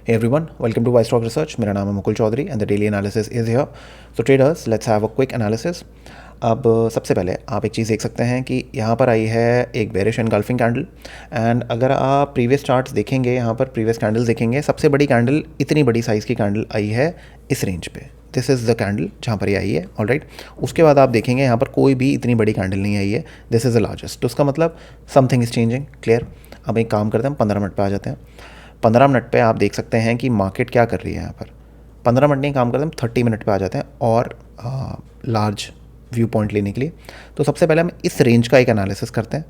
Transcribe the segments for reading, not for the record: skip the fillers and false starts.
Hey everyone, welcome to Stock Research. मेरा नाम है Mukul Chaudhary and the daily analysis is here. So traders, let's have a quick analysis. अब सबसे पहले आप एक चीज़ देख सकते हैं कि यहाँ पर आई है एक बेरिश एनगल्फिंग कैंडल. एंड अगर आप प्रीवियस चार्ट्स देखेंगे, यहाँ पर प्रीवियस कैंडल्स देखेंगे, सबसे बड़ी कैंडल, इतनी बड़ी साइज़ की कैंडल आई है इस रेंज पे. दिस इज़ द कैंडल जहाँ पर ये आई है. ऑलराइट, उसके बाद आप देखेंगे यहाँ पर कोई भी इतनी बड़ी कैंडल नहीं आई है. This is the largest. तो उसका मतलब समथिंग इज़ चेंजिंग. क्लियर. अब एक काम करते हैं, 15 मिनट पे आ जाते हैं. 15 मिनट पे आप देख सकते हैं कि मार्केट क्या कर रही है. यहाँ पर 15 मिनट नहीं काम करते, हम 30 मिनट पे आ जाते हैं और लार्ज व्यू पॉइंट लेने के लिए. तो सबसे पहले हम इस रेंज का एक एनालिसिस करते हैं,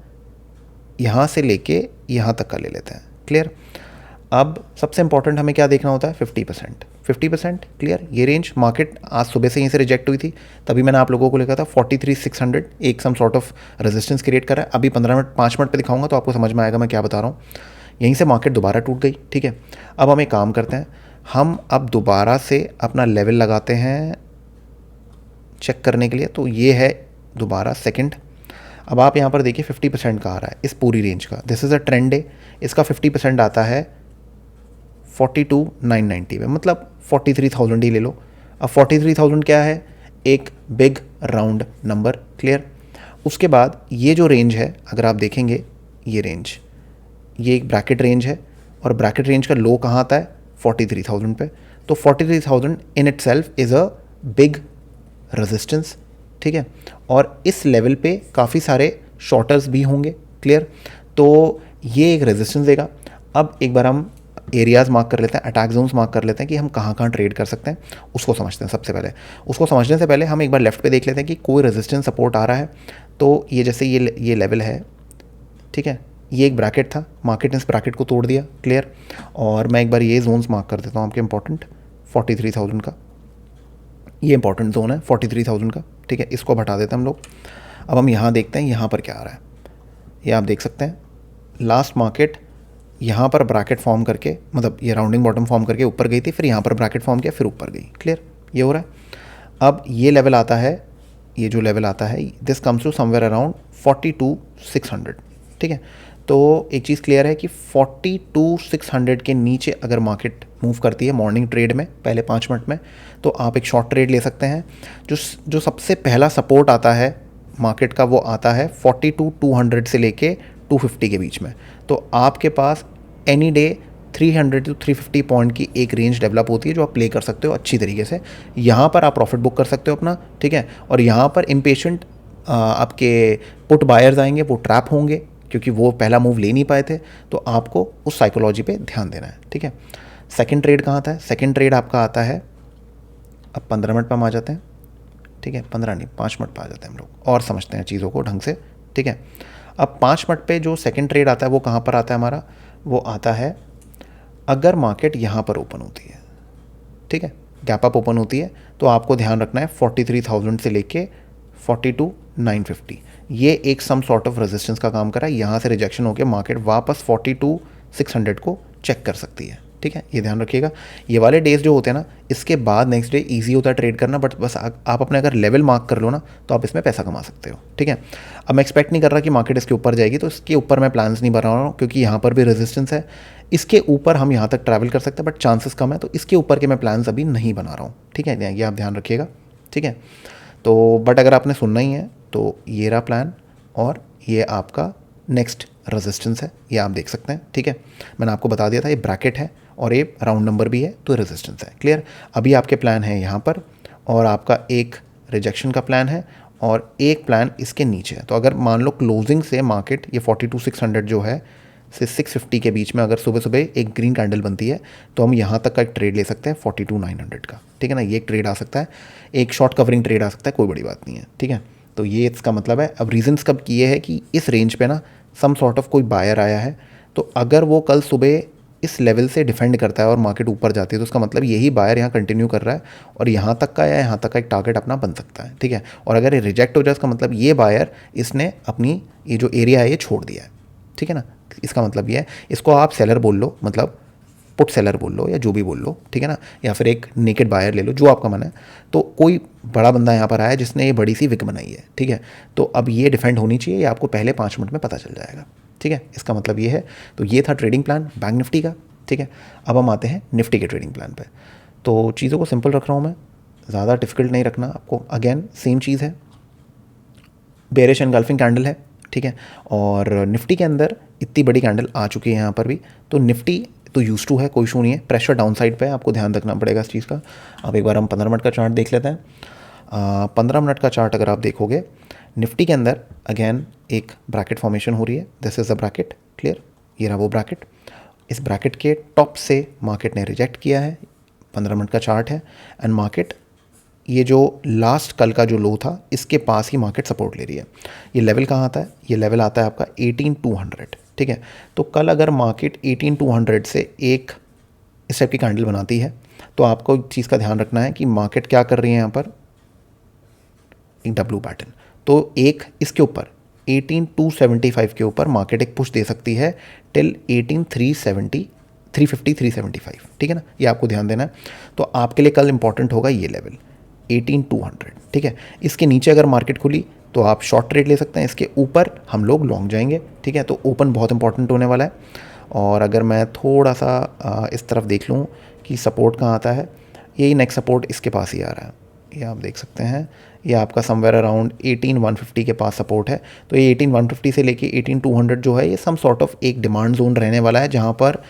यहाँ से लेके यहाँ तक का ले लेते हैं. क्लियर. अब सबसे इंपॉर्टेंट हमें क्या देखना होता है, 50%. 50% क्लियर. ये रेंज मार्केट आज सुबह से यहीं से रिजेक्ट हुई थी, तभी मैंने आप लोगों को लिखा था 43,600 एक some sort of resistance create कर रहा है. अभी 5 मिनट पे दिखाऊंगा तो आपको समझ में आएगा मैं क्या बता रहा हूँ. यहीं से मार्केट दोबारा टूट गई. ठीक है. अब हम एक काम करते हैं, हम अब दोबारा से अपना लेवल लगाते हैं चेक करने के लिए. तो ये है दोबारा सेकंड. अब आप यहाँ पर देखिए 50% का आ रहा है इस पूरी रेंज का. This is a trend day. इसका 50% आता है 42,990 में, मतलब 43,000 ही ले लो. अब 43,000 क्या है, एक बिग राउंड नंबर. क्लियर. उसके बाद ये जो रेंज है, अगर आप देखेंगे ये रेंज, ये एक ब्रैकेट रेंज है और ब्रैकेट रेंज का लो कहाँ आता है, 43,000 पे. तो 43,000 in it self is a big resistance. ठीक है. और इस लेवल पे काफ़ी सारे शॉर्टर्स भी होंगे. क्लियर. तो ये एक रेजिस्टेंस देगा. अब एक बार हम एरियाज़ मार्क कर लेते हैं, अटैक जोन्स मार्क कर लेते हैं कि हम कहाँ कहाँ ट्रेड कर सकते हैं. उसको समझते हैं. सबसे पहले उसको समझने से पहले हम एक बार लेफ्ट पे देख लेते हैं कि कोई रेजिस्टेंस सपोर्ट आ रहा है. तो ये जैसे ये लेवल है. ठीक है. ये एक ब्रैकेट था, मार्केट ने इस ब्रैकेट को तोड़ दिया. क्लियर. और मैं एक बार ये जोन्स मार्क कर देता हूँ आपके इंपॉर्टेंट. 43,000 का ये इंपॉर्टेंट जोन है, 43,000 का. ठीक है. इसको हटा देते हैं हम लोग. अब हम यहाँ देखते हैं यहाँ पर क्या आ रहा है. ये आप देख सकते हैं लास्ट मार्केट यहाँ पर ब्रैकेट फॉर्म करके, मतलब ये राउंडिंग बॉटम फॉर्म करके ऊपर गई थी, फिर यहाँ पर ब्रैकेट फॉर्म किया, फिर ऊपर गई. क्लियर. ये हो रहा है. अब ये लेवल आता है, ये जो लेवल आता है, this comes to somewhere around 42,600. ठीक है. तो एक चीज़ क्लियर है कि 42,600 के नीचे अगर मार्केट मूव करती है मॉर्निंग ट्रेड में पहले 5 मिनट में, तो आप एक शॉर्ट ट्रेड ले सकते हैं. जो सबसे पहला सपोर्ट आता है मार्केट का, वो आता है 42,200 से लेके 250 के बीच में. तो आपके पास एनी डे 300 to 350 पॉइंट की एक रेंज डेवलप होती है जो आप प्ले कर सकते हो अच्छी तरीके से. यहाँ पर आप प्रॉफिट बुक कर सकते हो अपना. ठीक है. और यहाँ पर इम्पेशेंट आपके पुट बायर्स आएंगे, वो ट्रैप होंगे क्योंकि वो पहला मूव ले नहीं पाए थे. तो आपको उस साइकोलॉजी पे ध्यान देना है. ठीक है. सेकंड ट्रेड कहाँ आता है, सेकंड ट्रेड आपका आता है, अब 15 मिनट पर हम आ जाते हैं. ठीक है. 15 नहीं, 5 मिनट पर आ जाते हैं हम लोग और समझते हैं चीज़ों को ढंग से. ठीक है. अब 5 मिनट पे जो सेकंड ट्रेड आता है वो कहाँ पर आता है हमारा, वो आता है अगर मार्केट यहाँ पर ओपन होती है. ठीक है. गैप अप ओपन होती है तो आपको ध्यान रखना है 43,000 से लेके 42,950, ये एक सम सॉर्ट ऑफ रेजिस्टेंस का काम कर रहा है. यहाँ से रिजेक्शन होकर मार्केट वापस 42,600 को चेक कर सकती है. ठीक है. ये ध्यान रखिएगा. ये वाले डेज जो होते हैं ना, इसके बाद नेक्स्ट डे इजी होता है ट्रेड करना, बट बस आप अपने अगर लेवल मार्क कर लो ना तो आप इसमें पैसा कमा सकते हो. ठीक है. अब मैं एक्सपेक्ट नहीं कर रहा कि मार्केट इसके ऊपर जाएगी, तो इसके ऊपर मैं प्लान्स नहीं बना रहा हूँ क्योंकि यहाँ पर भी रेजिस्टेंस है. इसके ऊपर हम यहाँ तक ट्रैवल कर सकते हैं बट चांसेस कम है, तो इसके ऊपर के मैं प्लान्स अभी नहीं बना रहा हूँ. ठीक है. ये आप ध्यान रखिएगा. ठीक है. तो बट अगर आपने सुनना ही है तो ये रहा प्लान और ये आपका नेक्स्ट रेजिस्टेंस है, ये आप देख सकते हैं. ठीक है. मैंने आपको बता दिया था ये ब्रैकेट है और ये राउंड नंबर भी है तो रेजिस्टेंस है. क्लियर. अभी आपके प्लान है यहाँ पर और आपका एक रिजेक्शन का प्लान है और एक प्लान इसके नीचे है. तो अगर मान लो क्लोजिंग से मार्केट ये 42,600 जो है से 650 के बीच में अगर सुबह सुबह एक ग्रीन कैंडल बनती है तो हम यहाँ तक का एक ट्रेड ले सकते हैं 42,900 का. ठीक है ना. ये एक ट्रेड आ सकता है, एक शॉर्ट कवरिंग ट्रेड आ सकता है, कोई बड़ी बात नहीं है. ठीक है. तो ये इसका मतलब है. अब रीजंस कब किए है कि इस रेंज पे ना सम सॉर्ट ऑफ कोई बायर आया है, तो अगर वो कल सुबह इस लेवल से डिफेंड करता है और मार्केट ऊपर जाती है तो उसका मतलब यही बायर यहाँ कंटिन्यू कर रहा है और यहाँ तक का या यहाँ तक का एक टारगेट अपना बन सकता है. ठीक है. और अगर ये रिजेक्ट हो जाए इसका मतलब ये बायर इसने अपनी ये जो एरिया है ये छोड़ दिया है. ठीक है ना. इसका मतलब ये है, इसको आप सेलर बोल लो, मतलब पुट सेलर बोल लो या जो भी बोल लो. ठीक है ना. या फिर एक नेकेड बायर ले लो, जो आपका मन है. तो कोई बड़ा बंदा यहाँ पर आया जिसने ये बड़ी सी विक बनाई है. ठीक है. तो अब ये डिफेंड होनी चाहिए, ये आपको पहले 5 मिनट में पता चल जाएगा. ठीक है. इसका मतलब ये है. तो ये था ट्रेडिंग प्लान बैंक निफ्टी का. ठीक है, अब हम आते हैं निफ्टी के ट्रेडिंग प्लान पे। तो चीज़ों को सिंपल रख रहा हूँ मैं, ज़्यादा डिफ़िकल्ट नहीं रखना आपको। अगेन सेम चीज़ है, बेरिश एनगल्फिंग कैंडल है, ठीक है, और निफ्टी के अंदर इतनी बड़ी कैंडल आ चुकी है यहाँ पर भी। तो निफ्टी तो यूज टू है, कोई इशू नहीं है, प्रेशर डाउन साइड पे है, आपको ध्यान रखना पड़ेगा इस चीज़ का। अब एक बार हम 15 मिनट का चार्ट देख लेते हैं। 15 मिनट का चार्ट अगर आप देखोगे, निफ्टी के अंदर अगेन एक ब्रैकेट फॉर्मेशन हो रही है, this is a bracket, clear, ये रहा वो ब्रैकेट। इस ब्रैकेट के टॉप से मार्केट ने रिजेक्ट किया है, 15 मिनट का चार्ट है, एंड मार्केट ये जो लास्ट कल का जो लो था इसके पास ही मार्केट सपोर्ट ले रही है। ये लेवल कहाँ आता है? ये लेवल आता है आपका 18200, ठीक है। तो कल अगर मार्केट 18200 से एक इस टाइप की कैंडल बनाती है तो आपको एक चीज़ का ध्यान रखना है कि मार्केट क्या कर रही है यहाँ पर, एक डब्ल्यू पैटर्न। तो एक इसके ऊपर 18275 के ऊपर मार्केट एक पुश दे सकती है टिल 18370, 350, 375, ठीक है ना, ये आपको ध्यान देना है। तो आपके लिए कल इंपॉर्टेंट होगा ये लेवल 18200, ठीक है। इसके नीचे अगर मार्केट खुली तो आप शॉर्ट ट्रेड ले सकते हैं, इसके ऊपर हम लोग लॉन्ग जाएंगे, ठीक है। तो ओपन बहुत इंपॉर्टेंट होने वाला है। और अगर मैं थोड़ा सा इस तरफ देख लूँ कि सपोर्ट कहाँ आता है, यही नेक्स्ट सपोर्ट इसके पास ही आ रहा है, ये आप देख सकते हैं, ये आपका समवेयर अराउंड 18150 के पास सपोर्ट है। तो ये 18150 से लेके 18200 जो है ये सम सॉर्ट ऑफ एक डिमांड जोन रहने वाला है जहाँ पर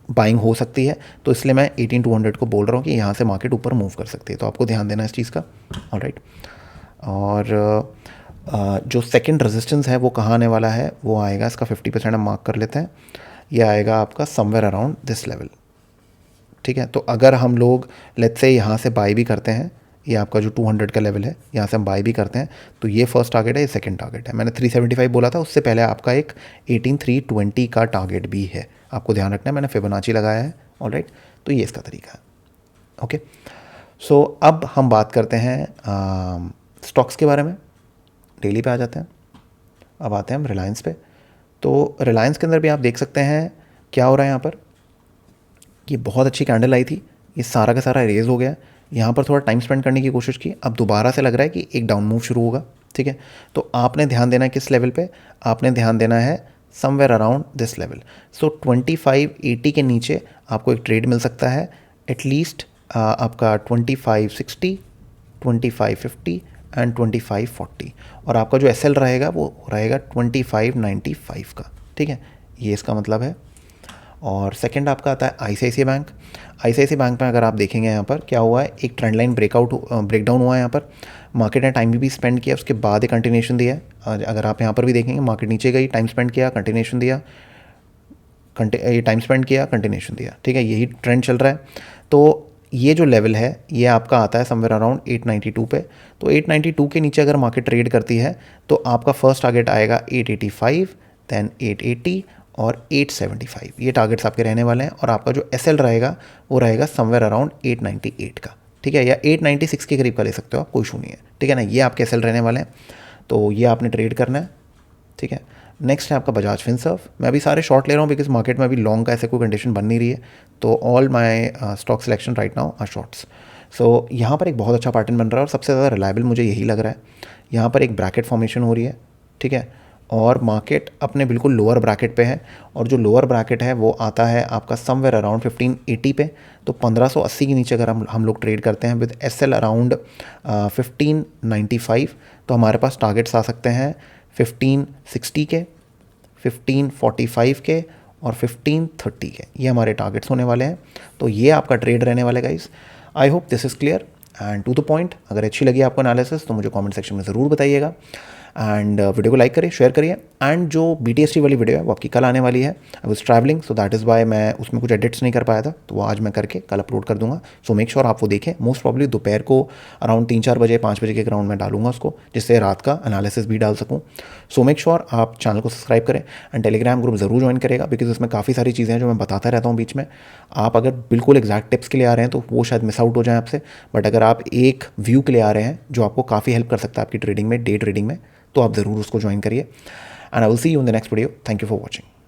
बाइंग हो सकती है। तो इसलिए मैं 18200 को बोल रहा हूँ कि यहाँ से मार्केट ऊपर मूव कर सकती है, तो आपको ध्यान देना है इस चीज़ का, ऑलराइट। और जो सेकंड रेजिस्टेंस है वो कहाँ आने वाला है, वो आएगा, इसका 50% हम मार्क कर लेते हैं, ये आएगा आपका समवेयर अराउंड दिस लेवल, ठीक है। तो अगर हम लोग लेट्स से यहाँ से बाई भी करते हैं, ये आपका जो 200 का लेवल है यहाँ से हम बाई भी करते हैं, तो ये फर्स्ट टारगेट है, ये सेकंड टारगेट है। मैंने 375 बोला था, उससे पहले आपका एक 18320 का टारगेट भी है, आपको ध्यान रखना है, मैंने फिबोनाची लगाया है, ऑलराइट। तो ये इसका तरीका है, ओके। सो अब हम बात करते हैं स्टॉक्स के बारे में, डेली पे आ जाते हैं। अब आते हैं हम रिलायंस पे। तो रिलायंस के अंदर भी आप देख सकते हैं क्या हो रहा है यहाँ पर, ये बहुत अच्छी कैंडल आई थी, ये सारा का सारा रेज हो गया, यहाँ पर थोड़ा टाइम स्पेंड करने की कोशिश की, अब दोबारा से लग रहा है कि एक डाउन मूव शुरू होगा, ठीक है। तो आपने ध्यान देना है किस लेवल पे, आपने ध्यान देना है समवेयर अराउंड दिस लेवल। सो 2580 के नीचे आपको एक ट्रेड मिल सकता है, एटलीस्ट आपका 2560, 2550 एंड 2540, और आपका जो एसएल रहेगा वो रहेगा 2595 का, ठीक है, ये इसका मतलब है। और सेकंड आपका आता है आईसीआईसीआई बैंक। आईसीआईसीआई बैंक में अगर आप देखेंगे यहाँ पर क्या हुआ है, एक ट्रेंड लाइन ब्रेकडाउन हुआ है, यहाँ पर मार्केट ने टाइम भी स्पेंड किया, उसके बाद एक कंटिन्यूशन दिया है। अगर आप यहाँ पर भी देखेंगे मार्केट नीचे गई, टाइम स्पेंड किया, कंटिन्यूशन दिया, ये टाइम स्पेंड किया, कंटिन्यूशन दिया, ठीक है, यही ट्रेंड चल रहा है। तो ये जो लेवल है ये आपका आता है समवेयर अराउंड 892 पे। तो 892 के नीचे अगर मार्केट ट्रेड करती है तो आपका फर्स्ट टारगेट आएगा 885, देन 880 और 875, ये टारगेट्स आपके रहने वाले हैं। और आपका जो एसएल रहेगा वो रहेगा समवेयर अराउंड 898 का, ठीक है, या 896 के करीब का ले सकते हो आप, कोई इशू नहीं है, ठीक है ना, ये आपके एसएल रहने वाले हैं। तो ये आपने ट्रेड करना है, ठीक है। नेक्स्ट है आपका बजाज फिनसर्व। मैं अभी सारे शॉर्ट ले रहा हूँ बिकॉज मार्केट में अभी लॉन्ग का ऐसे कोई कंडीशन बन नहीं रही है, तो all my stock selection right now are shorts. So यहाँ पर एक बहुत अच्छा पैटर्न बन रहा है और सबसे ज़्यादा रिलायबल मुझे यही लग रहा है। यहाँ पर एक ब्रैकेट फॉर्मेशन हो रही है, ठीक है, और मार्केट अपने बिल्कुल लोअर ब्रैकेट पे है, और जो लोअर ब्रैकेट है वो आता है आपका समवेयर अराउंड 1580 पे। तो 1580 के नीचे अगर हम लोग ट्रेड करते हैं विद एसएल अराउंड 1595, तो हमारे पास टारगेट्स आ सकते हैं 1560 के, 1545 के और 1530 के, ये हमारे टारगेट्स होने वाले हैं। तो ये आपका ट्रेड रहने वाले guys. I hope this is clear and to the point. अगर अच्छी लगी आपको एनालिसिस तो मुझे कमेंट सेक्शन में ज़रूर बताइएगा, एंड वीडियो को लाइक करिए, शेयर करिए। एंड जो BTST वाली वीडियो है वो आपकी कल आने वाली है। I was travelling, so that is why मैं उसमें कुछ एडिट्स नहीं कर पाया था, तो वो आज मैं करके कल अपलोड कर दूंगा। सो मेक श्योर आप वो देखें। मोस्ट प्रॉब्ली दोपहर को अराउंड 3-4 बजे 5 बजे के ग्राउंड में डालूंगा उसको, जिससे रात का एनालिसिस भी डाल सकूँ। सो मेक श्योर आप चैनल को सब्सक्राइब करें एंड टेलीग्राम ग्रुप ज़रूर ज्वाइन करेगा, बिकॉज उसमें काफ़ी सारी चीज़ें हैं जो मैं बताता रहता हूँ बीच में। आप अगर बिल्कुल एग्जैक्ट टिप्स के लिए आ रहे हैं तो वो शायद मिस आउट हो जाए आपसे, बट अगर आप एक व्यू के लिए आ रहे हैं जो आपको काफ़ी हेल्प कर सकता है आपकी ट्रेडिंग में, डे ट्रेडिंग में, तो आप ज़रूर उसको ज्वाइन करिए। And I will see you in the next video. Thank you for watching.